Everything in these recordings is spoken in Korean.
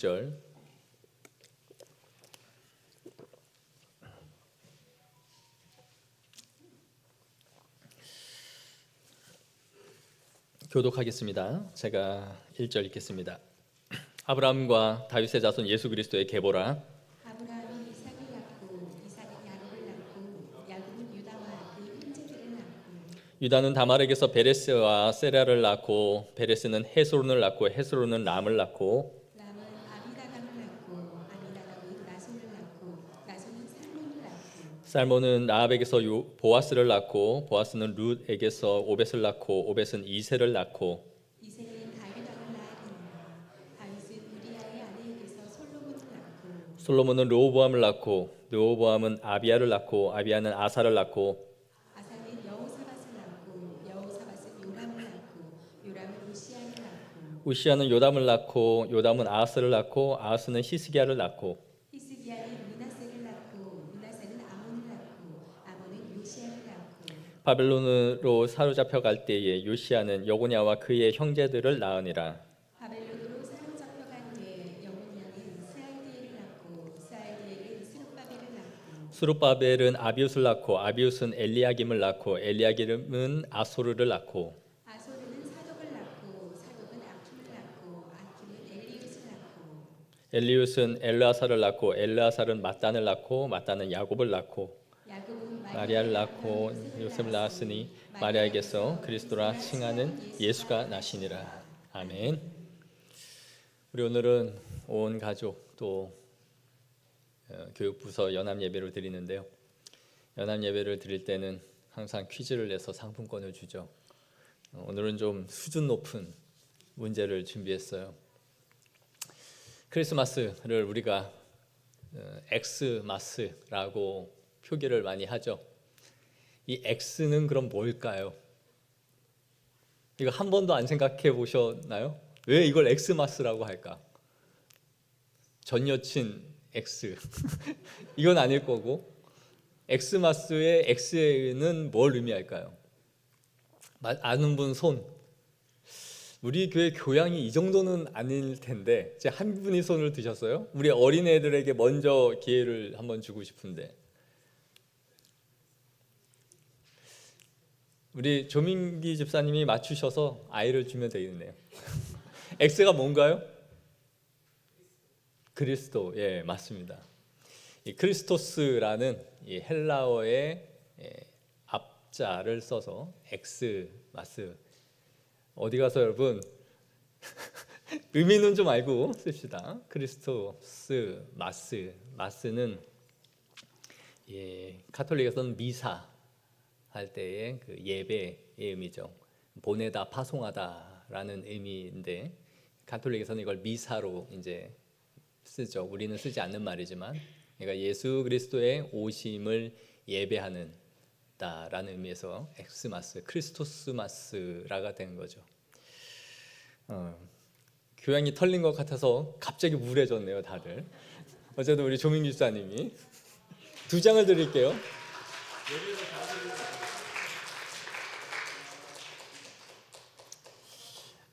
절 교독하겠습니다. 제가 1절 읽겠습니다. 아브라함과 다윗의 자손 예수 그리스도의 계보라. 아브라함이 이삭을 낳고 이삭은 야곱을 낳고 야곱은 유다와 그 형제들을 낳고 유다는 다말에게서 베레스와 세라를 낳고 베레스는 헤스론을 낳고 헤스론은 람을 낳고 람은 아미다답을 낳고 아미다답은 나손을 낳고 나손은 살몬을 낳고 살몬은 라합에게서 보아스를 낳고 보아스는 룻에게서 오벳을 낳고 오벳은 이새를 낳고 이새는 다윗왕을 낳았느니라. 다윗은 우리아의 아내에게서 솔로몬을 낳고 솔로몬은 르호보암을 낳고 르호보암은 아비야를 낳고 아비야는 아사를 낳고 아사는 여호사밧을 낳고 여호사밧은 요람을 낳고 요람은 우시아를 낳고 우시아는 요담을 낳고 요담은 아하스를 낳고 아하스는 히스기야를 낳고 히스기야는 므낫세를 낳고 므낫세는 아몬을 낳고 아몬은 요시아를 낳고 바벨론으로 사로잡혀 갈 때에 요시아는 여고냐와 그의 형제들을 낳으니라. 바벨론으로 사로잡혀간 뒤에 여호냐는 스알디엘을 낳고 스알디엘은 스룹바벨을 낳고 수룹바벨은 아비웃을 낳고 아비웃은 엘리야김을 낳고 엘리야김은 아소르를 낳고 아소르는 사독을 낳고 사독은 아킴을 낳고 아킴은 엘리웃을 낳고 엘리웃은 엘르아사를 낳고 엘르아사는 mat단을 낳고 mat단은 야곱을 낳고 야곱은 마리아를 낳고 요셉을 낳았으니 마리아에게서 그리스도라 칭하는 예수가 나시니라. 아멘. 우리 오늘은 온 가족 또 교육부서 연합 예배를 드리는데요. 연합 예배를 드릴 때는 항상 퀴즈를 내서 상품권을 주죠. 오늘은 좀 수준 높은 문제를 준비했어요. 크리스마스를 우리가 엑스마스라고 표기를 많이 하죠. 이 X는 그럼 뭘까요? 이거 한 번도 안 생각해 보셨나요? 왜 이걸 엑스마스라고 할까? 전 여친 X 이건 아닐 거고 엑스마스의 X는 뭘 의미할까요? 아는 분 손. 우리 교회 교양이 이 정도는 아닐 텐데 이제 한 분이 손을 드셨어요? 우리 어린애들에게 먼저 기회를 한번 주고 싶은데 우리 조민기 집사님이 맞추셔서 아이를 주면 되겠네요. X가 뭔가요? 그리스도. 예, 맞습니다. 이 크리스토스라는 이 헬라어의 앞자를 써서 엑스마스. 어디 가서 여러분 의미는 좀 알고 씁시다. 크리스토스 마스는 카톨릭에서는 미사 할 때의 그 예배의 의미죠. 보내다, 파송하다라는 의미인데 가톨릭에서는 이걸 미사로 이제 쓰죠. 우리는 쓰지 않는 말이지만, 그러니까 예수 그리스도의 오심을 예배하는다라는 의미에서 엑스마스, 크리스토스마스라가 된 거죠. 교양이 털린 것 같아서 갑자기 우울해졌네요, 다들. 어쨌든 우리 조민규 집사님이 2장을 드릴게요.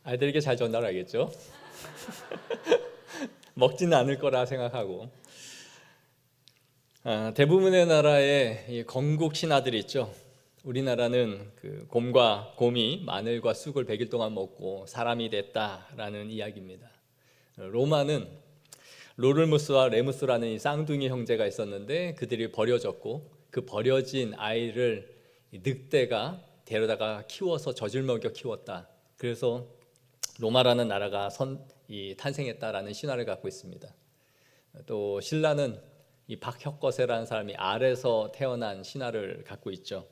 아이들에게 잘 전달하겠죠? 먹지는 않을 거라 생각하고. 대부분의 나라에 이 건국 신화들이 있죠. 우리나라는 그 곰과 곰이 마늘과 쑥을 100일 동안 먹고 사람이 됐다라는 이야기입니다. 로마는 로를무스와 레무스라는 이 쌍둥이 형제가 있었는데 그들이 버려졌고 그 버려진 아이를 늑대가 데려다가 키워서 젖을 먹여 키웠다. 그래서 로마라는 나라가 탄생했다라는 신화를 갖고 있습니다. 또 신라는 이 박혁거세라는 사람이 알에서 태어난 신화를 갖고 있죠.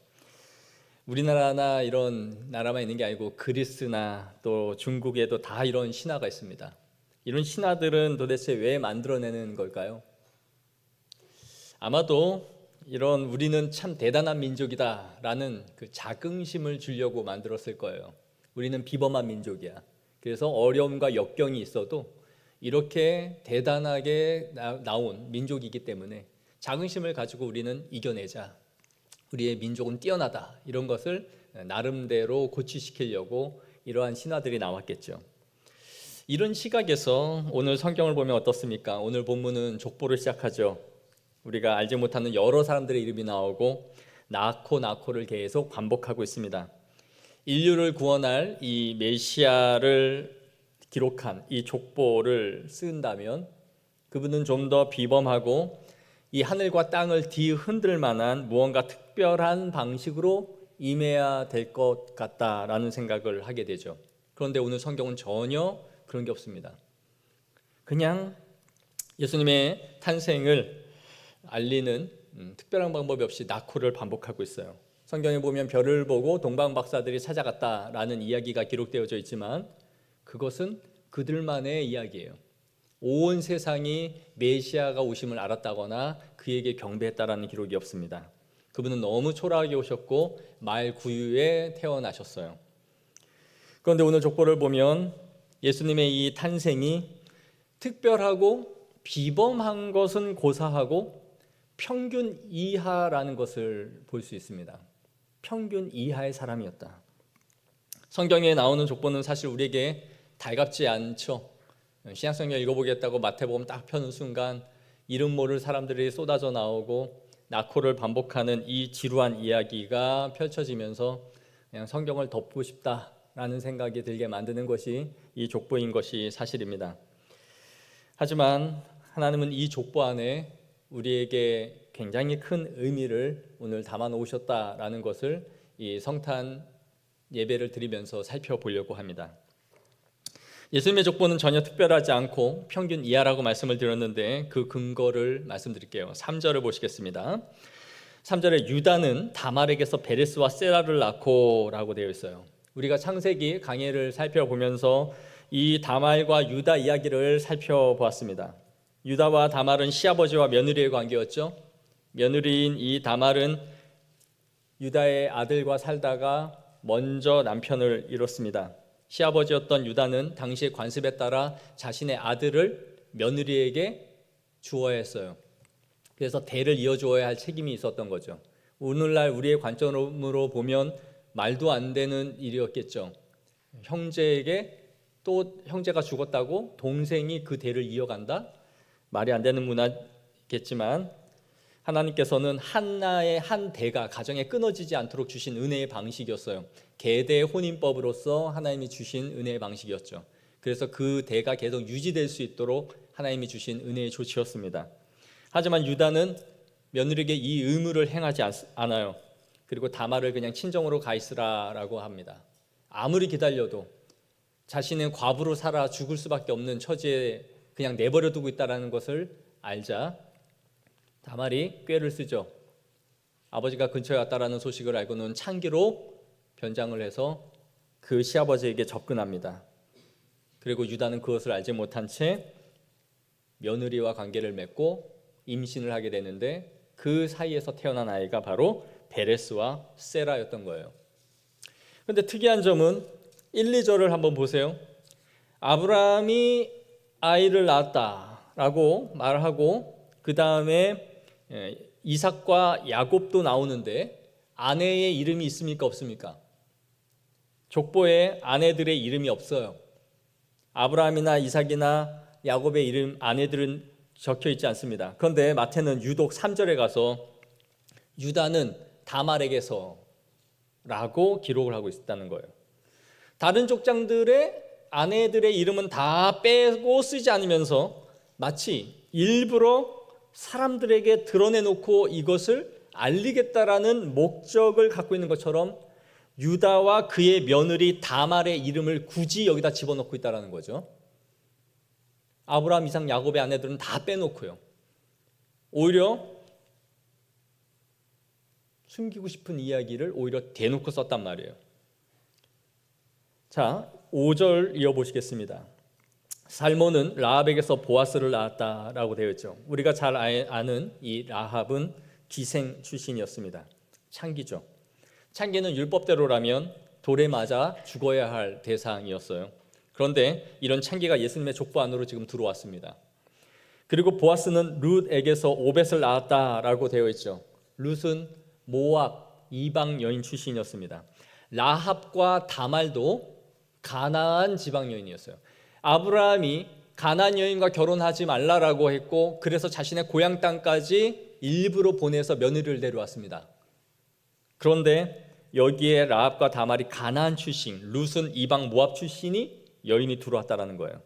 우리나라나 이런 나라만 있는 게 아니고 그리스나 또 중국에도 다 이런 신화가 있습니다. 이런 신화들은 도대체 왜 만들어내는 걸까요? 아마도 이런 우리는 참 대단한 민족이다라는 그 자긍심을 주려고 만들었을 거예요. 우리는 비범한 민족이야. 그래서 어려움과 역경이 있어도 이렇게 대단하게 나온 민족이기 때문에 자긍심을 가지고 우리는 이겨내자. 우리의 민족은 뛰어나다. 이런 것을 나름대로 고취시키려고 이러한 신화들이 나왔겠죠. 이런 시각에서 오늘 성경을 보면 어떻습니까? 오늘 본문은 족보를 시작하죠. 우리가 알지 못하는 여러 사람들의 이름이 나오고 나코를 계속 반복하고 있습니다. 인류를 구원할 이 메시아를 기록한 이 족보를 쓴다면 그분은 좀 더 비범하고 이 하늘과 땅을 뒤흔들 만한 무언가 특별한 방식으로 임해야 될 것 같다라는 생각을 하게 되죠. 그런데 오늘 성경은 전혀 그런 게 없습니다. 그냥 예수님의 탄생을 알리는 특별한 방법이 없이 나코를 반복하고 있어요. 성경에 보면 별을 보고 동방박사들이 찾아갔다라는 이야기가 기록되어져 있지만 그것은 그들만의 이야기예요. 온 세상이 메시아가 오심을 알았다거나 그에게 경배했다라는 기록이 없습니다. 그분은 너무 초라하게 오셨고 말구유에 태어나셨어요. 그런데 오늘 족보를 보면 예수님의 이 탄생이 특별하고 비범한 것은 고사하고 평균 이하라는 것을 볼 수 있습니다. 평균 이하의 사람이었다. 성경에 나오는 족보는 사실 우리에게 달갑지 않죠. 신약성경 읽어보겠다고 마태복음 딱 펴는 순간 이름 모를 사람들이 쏟아져 나오고 나코를 반복하는 이 지루한 이야기가 펼쳐지면서 그냥 성경을 덮고 싶다라는 생각이 들게 만드는 것이 이 족보인 것이 사실입니다. 하지만 하나님은 이 족보 안에 우리에게 굉장히 큰 의미를 오늘 담아 놓으셨다라는 것을 이 성탄 예배를 드리면서 살펴보려고 합니다. 예수님의 족보는 전혀 특별하지 않고 평균 이하라고 말씀을 드렸는데 그 근거를 말씀드릴게요. 3절을 보시겠습니다. 3절에 유다는 다말에게서 베레스와 세라를 낳고라고 되어 있어요. 우리가 창세기 강해를 살펴보면서 이 다말과 유다 이야기를 살펴보았습니다. 유다와 다말은 시아버지와 며느리의 관계였죠. 며느리인 이 다말은 유다의 아들과 살다가 먼저 남편을 잃었습니다. 시아버지였던 유다는 당시의 관습에 따라 자신의 아들을 며느리에게 주어야 했어요. 그래서 대를 이어주어야 할 책임이 있었던 거죠. 오늘날 우리의 관점으로 보면 말도 안 되는 일이었겠죠. 형제에게 또 형제가 죽었다고 동생이 그 대를 이어간다? 말이 안 되는 문화겠지만 하나님께서는 한나의 한 대가 가정에 끊어지지 않도록 주신 은혜의 방식이었어요. 계대 혼인법으로서 하나님이 주신 은혜의 방식이었죠. 그래서 그 대가 계속 유지될 수 있도록 하나님이 주신 은혜의 조치였습니다. 하지만 유다는 며느리에게 이 의무를 행하지 않아요. 그리고 다말을 그냥 친정으로 가 있으라라고 합니다. 아무리 기다려도 자신은 과부로 살아 죽을 수밖에 없는 처지에 그냥 내버려 두고 있다는 것을 알자 다말이 꾀를 쓰죠. 아버지가 근처에 왔다라는 소식을 알고는 창기로 변장을 해서 그 시아버지에게 접근합니다. 그리고 유다는 그것을 알지 못한 채 며느리와 관계를 맺고 임신을 하게 되는데 그 사이에서 태어난 아이가 바로 베레스와 세라였던 거예요. 그런데 특이한 점은 1, 2절을 한번 보세요. 아브라함이 아이를 낳았다라고 말하고 그 다음에 이삭과 야곱도 나오는데 아내의 이름이 있습니까 없습니까? 족보에 아내들의 이름이 없어요. 아브라함이나 이삭이나 야곱의 이름 아내들은 적혀 있지 않습니다. 그런데 마태는 유독 3절에 가서 유다는 다말에게서 라고 기록을 하고 있다는 거예요. 다른 족장들의 아내들의 이름은 다 빼고 쓰지 않으면서 마치 일부러 사람들에게 드러내놓고 이것을 알리겠다라는 목적을 갖고 있는 것처럼 유다와 그의 며느리 다말의 이름을 굳이 여기다 집어넣고 있다는 거죠. 아브라함, 이삭, 야곱의 아내들은 다 빼놓고요. 오히려 숨기고 싶은 이야기를 오히려 대놓고 썼단 말이에요. 자, 5절 이어보시겠습니다. 살몬은 라합에게서 보아스를 낳았다라고 되어 있죠. 우리가 잘 아는 이 라합은 기생 출신이었습니다. 창기죠. 창기는 율법대로라면 돌에 맞아 죽어야 할 대상이었어요. 그런데 이런 창기가 예수님의 족보 안으로 지금 들어왔습니다. 그리고 보아스는 룻에게서 오벳을 낳았다라고 되어 있죠. 룻은 모압 이방 여인 출신이었습니다. 라합과 다말도 가나안 지방 여인이었어요. 아브라함이 가나안 여인과 결혼하지 말라라고 했고 그래서 자신의 고향 땅까지 일부러 보내서 며느리를 데려왔습니다. 그런데 여기에 라합과 다말이 가나안 출신, 룻은 이방 모압 출신이 여인이 들어왔다라는 거예요.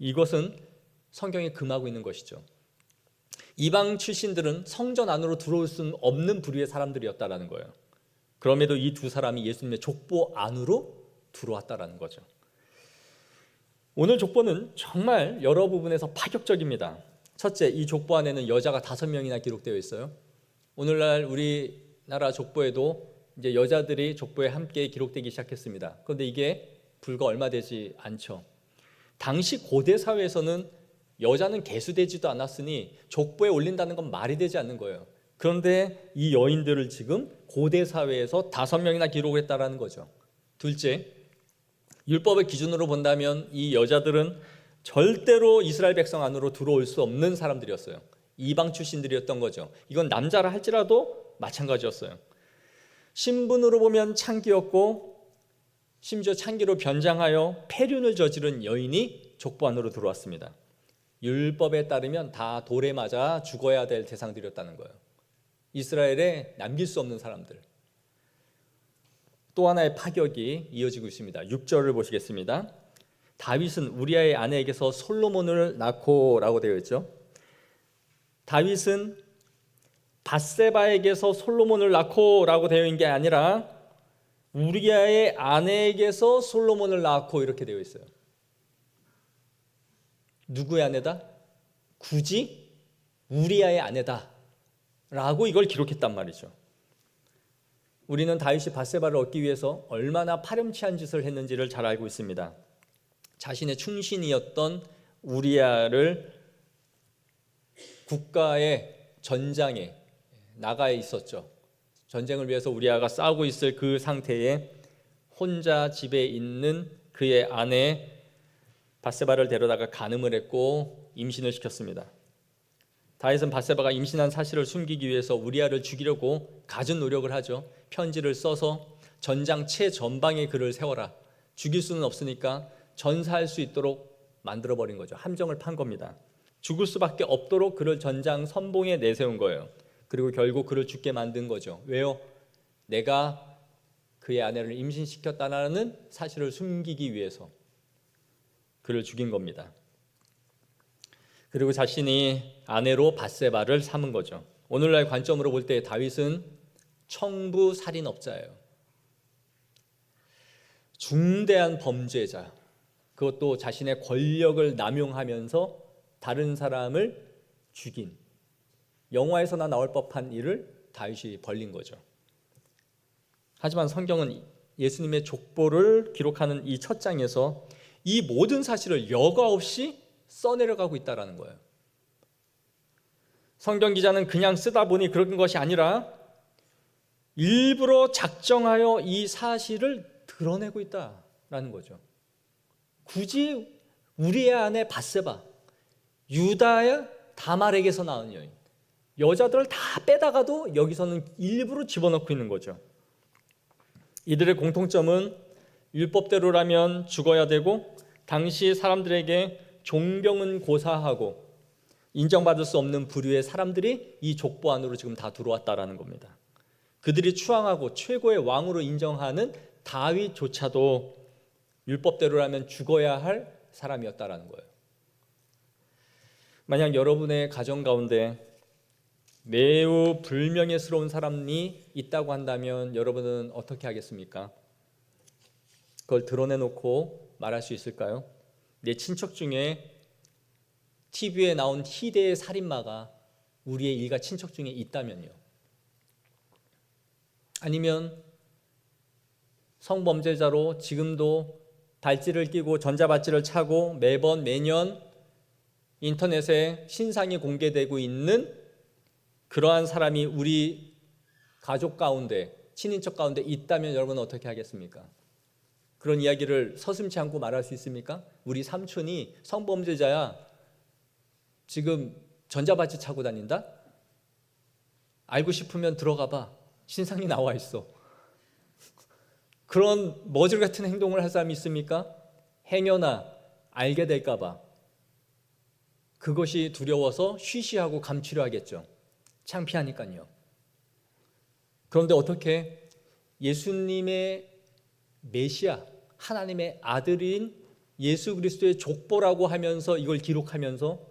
이것은 성경에 금하고 있는 것이죠. 이방 출신들은 성전 안으로 들어올 수는 없는 부류의 사람들이었다라는 거예요. 그럼에도 이 두 사람이 예수님의 족보 안으로 들어왔다라는 거죠. 오늘 족보는 정말 여러 부분에서 파격적입니다. 첫째, 이 족보 안에는 여자가 5명이나 기록되어 있어요. 오늘날 우리나라 족보에도 이제 여자들이 족보에 함께 기록되기 시작했습니다. 그런데 이게 불과 얼마 되지 않죠. 당시 고대 사회에서는 여자는 계수되지도 않았으니 족보에 올린다는 건 말이 되지 않는 거예요. 그런데 이 여인들을 지금 고대 사회에서 5명이나 기록을 했다는 거죠. 둘째, 율법의 기준으로 본다면 이 여자들은 절대로 이스라엘 백성 안으로 들어올 수 없는 사람들이었어요. 이방 출신들이었던 거죠. 이건 남자라 할지라도 마찬가지였어요. 신분으로 보면 창기였고 심지어 창기로 변장하여 폐륜을 저지른 여인이 족보 안으로 들어왔습니다. 율법에 따르면 다 돌에 맞아 죽어야 될 대상들이었다는 거예요. 이스라엘에 남길 수 없는 사람들. 또 하나의 파격이 이어지고 있습니다. 6절을 보시겠습니다. 다윗은 우리아의 아내에게서 솔로몬을 낳고라고 되어 있죠. 다윗은 밧세바에게서 솔로몬을 낳고라고 되어 있는 게 아니라 우리아의 아내에게서 솔로몬을 낳고 이렇게 되어 있어요. 누구의 아내다? 굳이 우리아의 아내다 라고 이걸 기록했단 말이죠. 우리는 다윗이 밧세바를 얻기 위해서 얼마나 파렴치한 짓을 했는지를 잘 알고 있습니다. 자신의 충신이었던 우리아를 국가의 전장에 나가 있었죠. 전쟁을 위해서 우리아가 싸우고 있을 그 상태에 혼자 집에 있는 그의 아내 밧세바를 데려다가 간음을 했고 임신을 시켰습니다. 다윗은 밧세바가 임신한 사실을 숨기기 위해서 우리아를 죽이려고 갖은 노력을 하죠. 편지를 써서 전장 최전방에 그를 세워라. 죽일 수는 없으니까 전사할 수 있도록 만들어버린 거죠. 함정을 판 겁니다. 죽을 수밖에 없도록 그를 전장 선봉에 내세운 거예요. 그리고 결국 그를 죽게 만든 거죠. 왜요? 내가 그의 아내를 임신시켰다는 사실을 숨기기 위해서 그를 죽인 겁니다. 그리고 자신이 아내로 밧세바를 삼은 거죠. 오늘날 관점으로 볼 때 다윗은 청부 살인업자예요. 중대한 범죄자. 그것도 자신의 권력을 남용하면서 다른 사람을 죽인, 영화에서나 나올 법한 일을 다윗이 벌린 거죠. 하지만 성경은 예수님의 족보를 기록하는 이 첫 장에서 이 모든 사실을 여과 없이 써내려가고 있다는 거예요. 성경 기자는 그냥 쓰다 보니 그런 것이 아니라 일부러 작정하여 이 사실을 드러내고 있다라는 거죠. 굳이 우리의 아내 밧세바, 유다의 다말에게서 낳은 여인, 여자들을 다 빼다가도 여기서는 일부러 집어넣고 있는 거죠. 이들의 공통점은 율법대로라면 죽어야 되고 당시 사람들에게 종병은 고사하고 인정받을 수 없는 부류의 사람들이 이 족보 안으로 지금 다 들어왔다라는 겁니다. 그들이 추앙하고 최고의 왕으로 인정하는 다윗조차도 율법대로라면 죽어야 할 사람이었다라는 거예요. 만약 여러분의 가정 가운데 매우 불명예스러운 사람이 있다고 한다면 여러분은 어떻게 하겠습니까? 그걸 드러내놓고 말할 수 있을까요? 내 친척 중에 TV에 나온 희대의 살인마가 우리의 일가 친척 중에 있다면요. 아니면 성범죄자로 지금도 발찌를 끼고 전자발찌를 차고 매년 인터넷에 신상이 공개되고 있는 그러한 사람이 우리 가족 가운데, 친인척 가운데 있다면 여러분은 어떻게 하겠습니까? 그런 이야기를 서슴지 않고 말할 수 있습니까? 우리 삼촌이 성범죄자야. 지금 전자발찌 차고 다닌다? 알고 싶으면 들어가 봐. 신상이 나와 있어. 그런 머저리 같은 행동을 할 사람이 있습니까? 행여나 알게 될까 봐 그것이 두려워서 쉬쉬하고 감추려 하겠죠. 창피하니까요. 그런데 어떻게 예수님의 메시아, 하나님의 아들인 예수 그리스도의 족보라고 하면서 이걸 기록하면서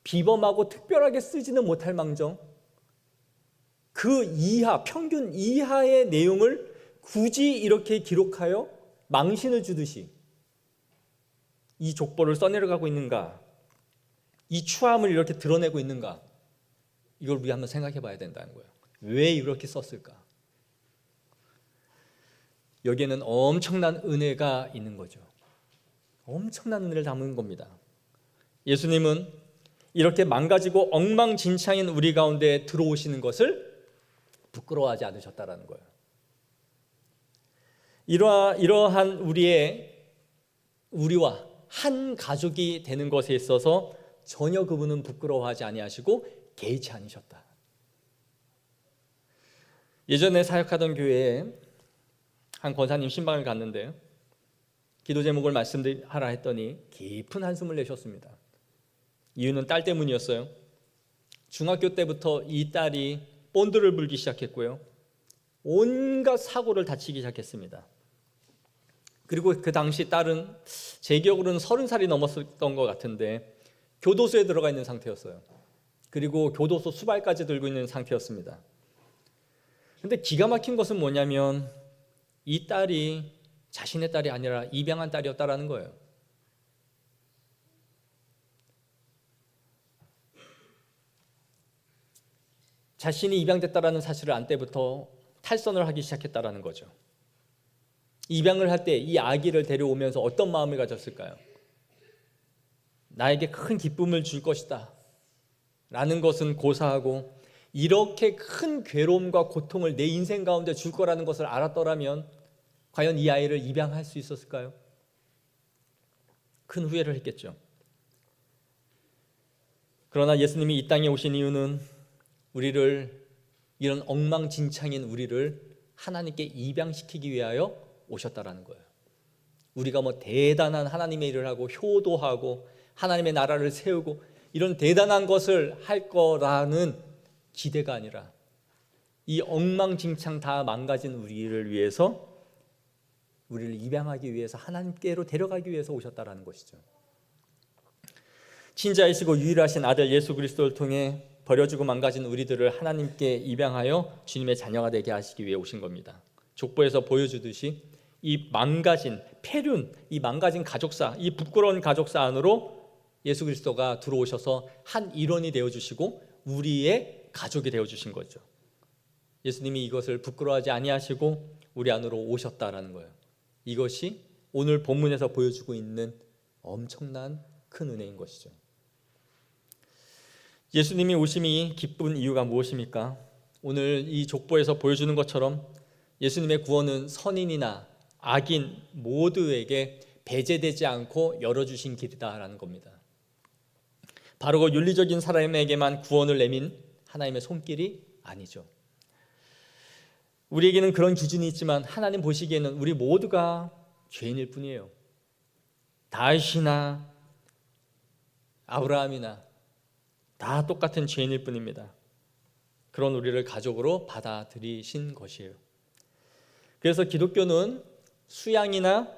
비범하고 특별하게 쓰지는 못할 망정 그 이하, 평균 이하의 내용을 굳이 이렇게 기록하여 망신을 주듯이 이 족보를 써내려가고 있는가? 이 추함을 이렇게 드러내고 있는가? 이걸 우리 한번 생각해 봐야 된다는 거예요. 왜 이렇게 썼을까? 여기에는 엄청난 은혜가 있는 거죠. 엄청난 은혜를 담은 겁니다. 예수님은 이렇게 망가지고 엉망진창인 우리 가운데 들어오시는 것을 부끄러워하지 않으셨다라는 거예요. 이러한 우리와 한 가족이 되는 것에 있어서 전혀 그분은 부끄러워하지 아니하시고 개의치 않으셨다. 예전에 사역하던 교회에 한 권사님 신방을 갔는데요, 기도 제목을 말씀하라 했더니 깊은 한숨을 내셨습니다. 이유는 딸 때문이었어요. 중학교 때부터 이 딸이 본드를 불기 시작했고요, 온갖 사고를 다치기 시작했습니다. 그리고 그 당시 딸은 제 기억으로는 30살이 넘었던 것 같은데 교도소에 들어가 있는 상태였어요. 그리고 교도소 수발까지 들고 있는 상태였습니다. 근데 기가 막힌 것은 뭐냐면 이 딸이 자신의 딸이 아니라 입양한 딸이었다라는 거예요. 자신이 입양됐다라는 사실을 안 때부터 탈선을 하기 시작했다라는 거죠. 입양을 할 때 이 아기를 데려오면서 어떤 마음을 가졌을까요? 나에게 큰 기쁨을 줄 것이다 라는 것은 고사하고, 이렇게 큰 괴로움과 고통을 내 인생 가운데 줄 거라는 것을 알았더라면 과연 이 아이를 입양할 수 있었을까요? 큰 후회를 했겠죠. 그러나 예수님이 이 땅에 오신 이유는 우리를, 이런 엉망진창인 우리를 하나님께 입양시키기 위하여 오셨다라는 거예요. 우리가 뭐 대단한 하나님의 일을 하고 효도하고 하나님의 나라를 세우고 이런 대단한 것을 할 거라는 기대가 아니라 이 엉망진창 다 망가진 우리를 위해서, 우리를 입양하기 위해서, 하나님께로 데려가기 위해서 오셨다라는 것이죠. 친자이시고 유일하신 아들 예수 그리스도를 통해 버려지고 망가진 우리들을 하나님께 입양하여 주님의 자녀가 되게 하시기 위해 오신 겁니다. 족보에서 보여주듯이 이 망가진 폐륜, 이 망가진 가족사, 이 부끄러운 가족사 안으로 예수 그리스도가 들어오셔서 한 일원이 되어주시고 우리의 가족이 되어주신 거죠. 예수님이 이것을 부끄러워하지 아니하시고 우리 안으로 오셨다라는 거예요. 이것이 오늘 본문에서 보여주고 있는 엄청난 큰 은혜인 것이죠. 예수님이 오심이 기쁜 이유가 무엇입니까? 오늘 이 족보에서 보여주는 것처럼 예수님의 구원은 선인이나 악인 모두에게 배제되지 않고 열어주신 길이다라는 겁니다. 바로 그 윤리적인 사람에게만 구원을 내민 하나님의 손길이 아니죠. 우리에게는 그런 기준이 있지만 하나님 보시기에는 우리 모두가 죄인일 뿐이에요. 다윗이나 아브라함이나 다 똑같은 죄인일 뿐입니다. 그런 우리를 가족으로 받아들이신 것이에요. 그래서 기독교는 수양이나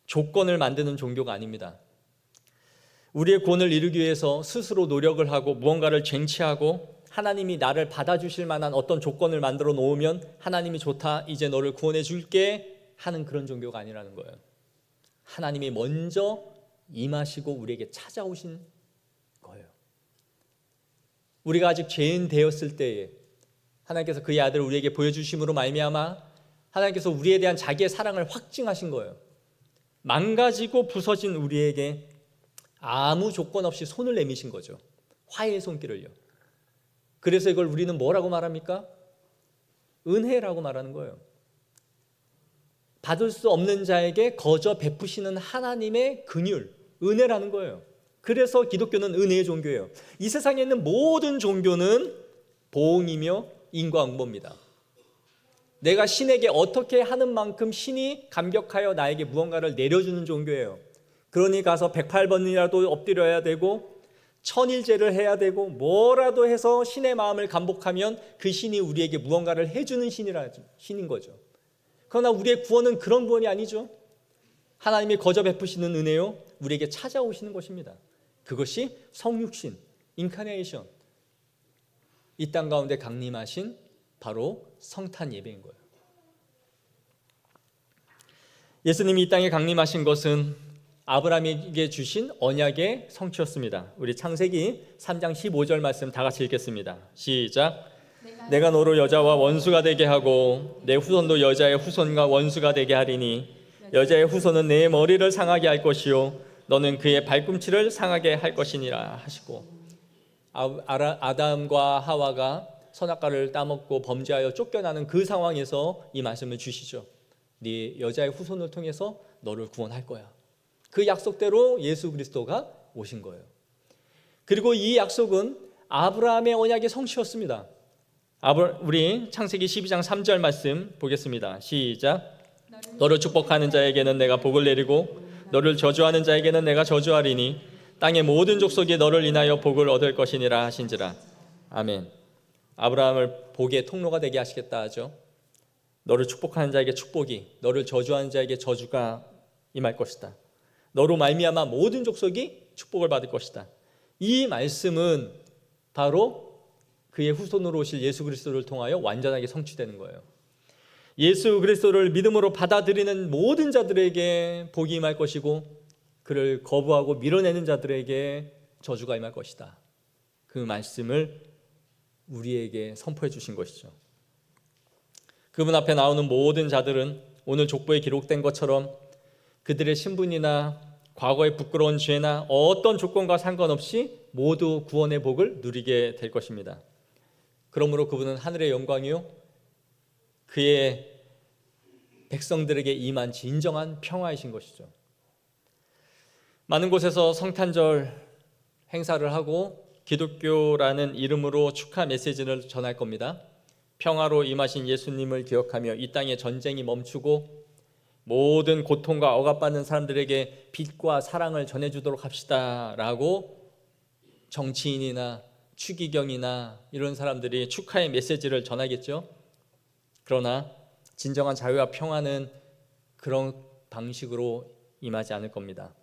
조건을 만드는 종교가 아닙니다. 우리의 구원을 이루기 위해서 스스로 노력을 하고 무언가를 쟁취하고 하나님이 나를 받아주실 만한 어떤 조건을 만들어 놓으면 하나님이 좋다, 이제 너를 구원해 줄게 하는 그런 종교가 아니라는 거예요. 하나님이 먼저 임하시고 우리에게 찾아오신 거예요. 우리가 아직 죄인 되었을 때에 하나님께서 그의 아들을 우리에게 보여주심으로 말미암아 하나님께서 우리에 대한 자기의 사랑을 확증하신 거예요. 망가지고 부서진 우리에게 아무 조건 없이 손을 내미신 거죠. 화해의 손길을요. 그래서 이걸 우리는 뭐라고 말합니까? 은혜라고 말하는 거예요. 받을 수 없는 자에게 거저 베푸시는 하나님의 긍휼, 은혜라는 거예요. 그래서 기독교는 은혜의 종교예요. 이 세상에 있는 모든 종교는 보응이며 인과응보입니다. 내가 신에게 어떻게 하는 만큼 신이 감격하여 나에게 무언가를 내려주는 종교예요. 그러니 가서 108번이라도 엎드려야 되고 천일제를 해야 되고 뭐라도 해서 신의 마음을 감복하면 그 신이 우리에게 무언가를 해주는 신인 거죠. 그러나 우리의 구원은 그런 구원이 아니죠. 하나님이 거저 베푸시는 은혜요, 우리에게 찾아오시는 것입니다. 그것이 성육신, 인카네이션, 이 땅 가운데 강림하신 바로 성탄 예배인 거예요. 예수님이 이 땅에 강림하신 것은 아브라함에게 주신 언약의 성취였습니다. 우리 창세기 3장 15절 말씀 다 같이 읽겠습니다. 시작. 내가 너로 여자와 원수가 되게 하고 내 후손도 여자의 후손과 원수가 되게 하리니 여자의 후손은 내 머리를 상하게 할 것이요 너는 그의 발꿈치를 상하게 할 것이니라 하시고, 아담과 하와가 선악과를 따먹고 범죄하여 쫓겨나는 그 상황에서 이 말씀을 주시죠. 네 여자의 후손을 통해서 너를 구원할 거야. 그 약속대로 예수 그리스도가 오신 거예요. 그리고 이 약속은 아브라함의 언약의 성취였습니다. 우리 창세기 12장 3절 말씀 보겠습니다. 시작. 너를 축복하는 자에게는 내가 복을 내리고 너를 저주하는 자에게는 내가 저주하리니 땅의 모든 족속이 너를 인하여 복을 얻을 것이니라 하신지라. 아멘. 아브라함을 복의 통로가 되게 하시겠다 하죠. 너를 축복하는 자에게 축복이, 너를 저주하는 자에게 저주가 임할 것이다. 너로 말미암아 모든 족속이 축복을 받을 것이다. 이 말씀은 바로 그의 후손으로 오실 예수 그리스도를 통하여 완전하게 성취되는 거예요. 예수 그리스도를 믿음으로 받아들이는 모든 자들에게 복이 임할 것이고 그를 거부하고 밀어내는 자들에게 저주가 임할 것이다. 그 말씀을 우리에게 선포해 주신 것이죠. 그분 앞에 나오는 모든 자들은 오늘 족보에 기록된 것처럼 그들의 신분이나 과거의 부끄러운 죄나 어떤 조건과 상관없이 모두 구원의 복을 누리게 될 것입니다. 그러므로 그분은 하늘의 영광이요 그의 백성들에게 임한 진정한 평화이신 것이죠. 많은 곳에서 성탄절 행사를 하고 기독교라는 이름으로 축하 메시지를 전할 겁니다. 평화로 임하신 예수님을 기억하며 이 땅의 전쟁이 멈추고 모든 고통과 억압받는 사람들에게 빛과 사랑을 전해주도록 합시다 라고 정치인이나 추기경이나 이런 사람들이 축하의 메시지를 전하겠죠. 그러나 진정한 자유와 평화는 그런 방식으로 임하지 않을 겁니다.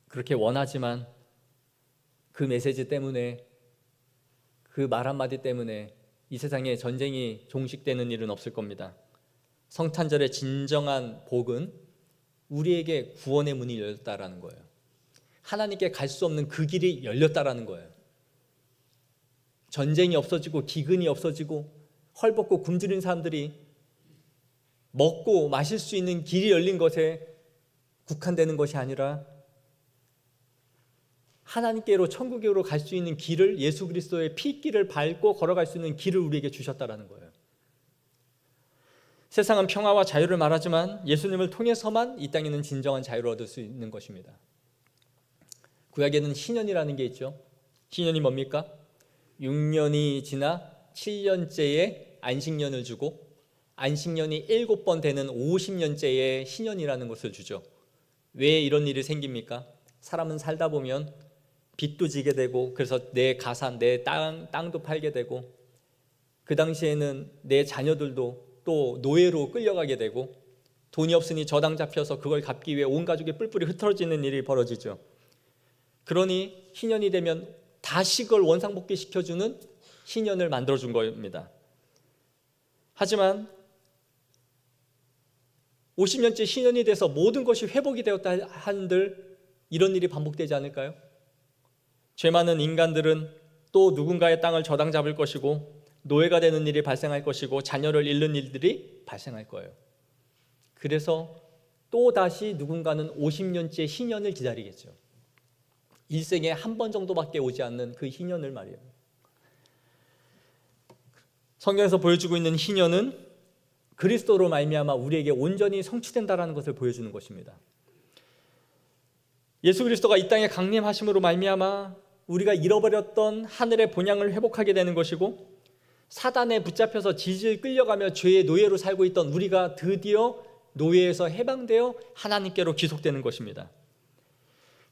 그렇게 원하지만 그 메시지 때문에, 그 말 한마디 때문에 이 세상에 전쟁이 종식되는 일은 없을 겁니다. 성탄절의 진정한 복은 우리에게 구원의 문이 열렸다라는 거예요. 하나님께 갈 수 없는 그 길이 열렸다라는 거예요. 전쟁이 없어지고 기근이 없어지고 헐벗고 굶주린 사람들이 먹고 마실 수 있는 길이 열린 것에 국한되는 것이 아니라 하나님께로 천국으로 갈 수 있는 길을, 예수 그리스도의 피길을 밟고 걸어갈 수 있는 길을 우리에게 주셨다라는 거예요. 세상은 평화와 자유를 말하지만 예수님을 통해서만 이 땅에는 진정한 자유를 얻을 수 있는 것입니다. 구약에는 희년이라는 게 있죠. 희년이 뭡니까? 6년이 지나 7년째에 안식년을 주고 안식년이 7번 되는 50년째에 희년이라는 것을 주죠. 왜 이런 일이 생깁니까? 사람은 살다 보면 빚도 지게 되고 그래서 내 가산, 내 땅도 팔게 되고 그 당시에는 내 자녀들도 또 노예로 끌려가게 되고 돈이 없으니 저당 잡혀서 그걸 갚기 위해 온 가족이 뿔뿔이 흩어지는 일이 벌어지죠. 그러니 희년이 되면 다시 그걸 원상복귀 시켜주는 희년을 만들어준 겁니다. 하지만 50년째 희년이 돼서 모든 것이 회복이 되었다 한들 이런 일이 반복되지 않을까요? 죄 많은 인간들은 또 누군가의 땅을 저당 잡을 것이고 노예가 되는 일이 발생할 것이고 자녀를 잃는 일들이 발생할 거예요. 그래서 또다시 누군가는 50년째 희년을 기다리겠죠. 일생에 한 번 정도밖에 오지 않는 그 희년을 말이에요. 성경에서 보여주고 있는 희년은 그리스도로 말미암아 우리에게 온전히 성취된다라는 것을 보여주는 것입니다. 예수 그리스도가 이 땅에 강림하심으로 말미암아 우리가 잃어버렸던 하늘의 본향을 회복하게 되는 것이고 사단에 붙잡혀서 질질 끌려가며 죄의 노예로 살고 있던 우리가 드디어 노예에서 해방되어 하나님께로 귀속되는 것입니다.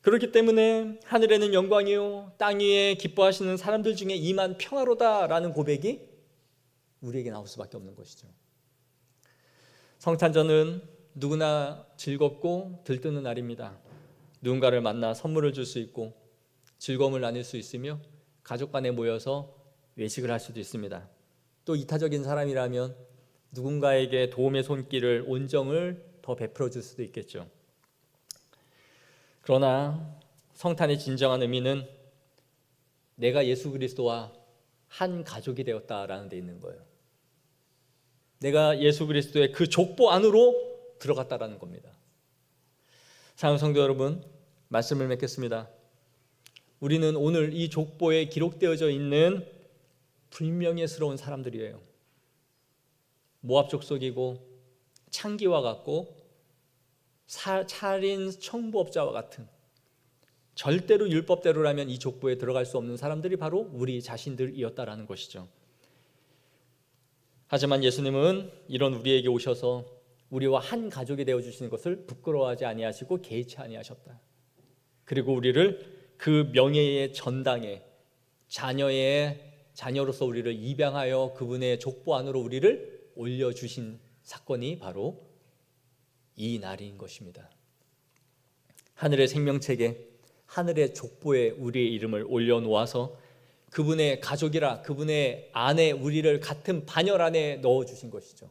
그렇기 때문에 하늘에는 영광이요 땅 위에 기뻐하시는 사람들 중에 임한 평화로다라는 고백이 우리에게 나올 수밖에 없는 것이죠. 성탄절은 누구나 즐겁고 들뜨는 날입니다. 누군가를 만나 선물을 줄 수 있고 즐거움을 나눌 수 있으며 가족 간에 모여서 외식을 할 수도 있습니다. 또 이타적인 사람이라면 누군가에게 도움의 손길을, 온정을 더 베풀어 줄 수도 있겠죠. 그러나 성탄의 진정한 의미는 내가 예수 그리스도와 한 가족이 되었다라는 데 있는 거예요. 내가 예수 그리스도의 그 족보 안으로 들어갔다라는 겁니다. 사랑하는 성도 여러분, 말씀을 맺겠습니다. 우리는 오늘 이 족보에 기록되어져 있는 불명예스러운 사람들이에요. 모압 족속이고 창기와 같고 살인 청부업자와 같은, 절대로 율법대로라면 이 족보에 들어갈 수 없는 사람들이 바로 우리 자신들이었다라는 것이죠. 하지만 예수님은 이런 우리에게 오셔서 우리와 한 가족이 되어주시는 것을 부끄러워하지 아니하시고 개의치 아니하셨다. 그리고 우리를 그 명예의 전당에 자녀로서 우리를 입양하여 그분의 족보 안으로 우리를 올려주신 사건이 바로 이 날인 것입니다. 하늘의 생명책에, 하늘의 족보에 우리의 이름을 올려놓아서 그분의 가족이라, 그분의 안에 우리를 같은 반열 안에 넣어주신 것이죠.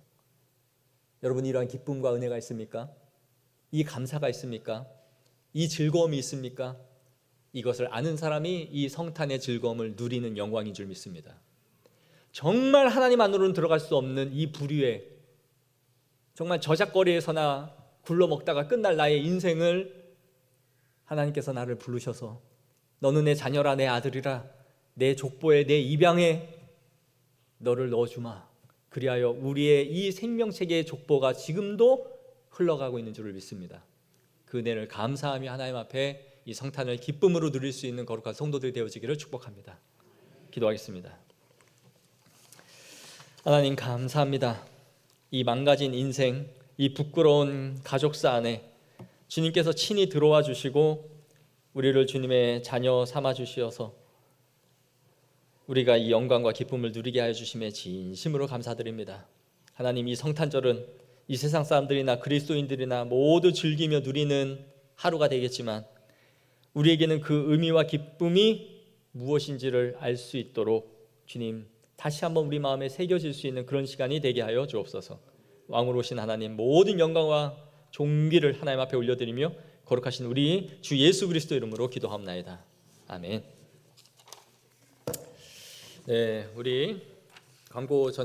여러분, 이러한 기쁨과 은혜가 있습니까? 이 감사가 있습니까? 이 즐거움이 있습니까? 이것을 아는 사람이 이 성탄의 즐거움을 누리는 영광인 줄 믿습니다. 정말 하나님 안으로는 들어갈 수 없는 이 부류에, 정말 저작거리에서나 굴러먹다가 끝날 나의 인생을 하나님께서 나를 부르셔서 너는 내 자녀라, 내 아들이라, 내 족보에, 내 입양에 너를 넣어주마. 그리하여 우리의 이 생명체계의 족보가 지금도 흘러가고 있는 줄을 믿습니다. 그 은혜를 감사하며 하나님 앞에 이 성탄을 기쁨으로 누릴 수 있는 거룩한 성도들이 되어지기를 축복합니다. 기도하겠습니다. 하나님 감사합니다. 이 망가진 인생, 이 부끄러운 가족사 안에 주님께서 친히 들어와 주시고 우리를 주님의 자녀 삼아 주시어서 우리가 이 영광과 기쁨을 누리게 하여 주심에 진심으로 감사드립니다. 하나님, 이 성탄절은 이 세상 사람들이나 그리스도인들이나 모두 즐기며 누리는 하루가 되겠지만 우리에게는 그 의미와 기쁨이 무엇인지를 알 수 있도록 주님 다시 한번 우리 마음에 새겨질 수 있는 그런 시간이 되게 하여 주옵소서. 왕으로 오신 하나님, 모든 영광과 존귀를 하나님 앞에 올려드리며 거룩하신 우리 주 예수 그리스도 이름으로 기도합나이다. 아멘. 네, 우리 광고 전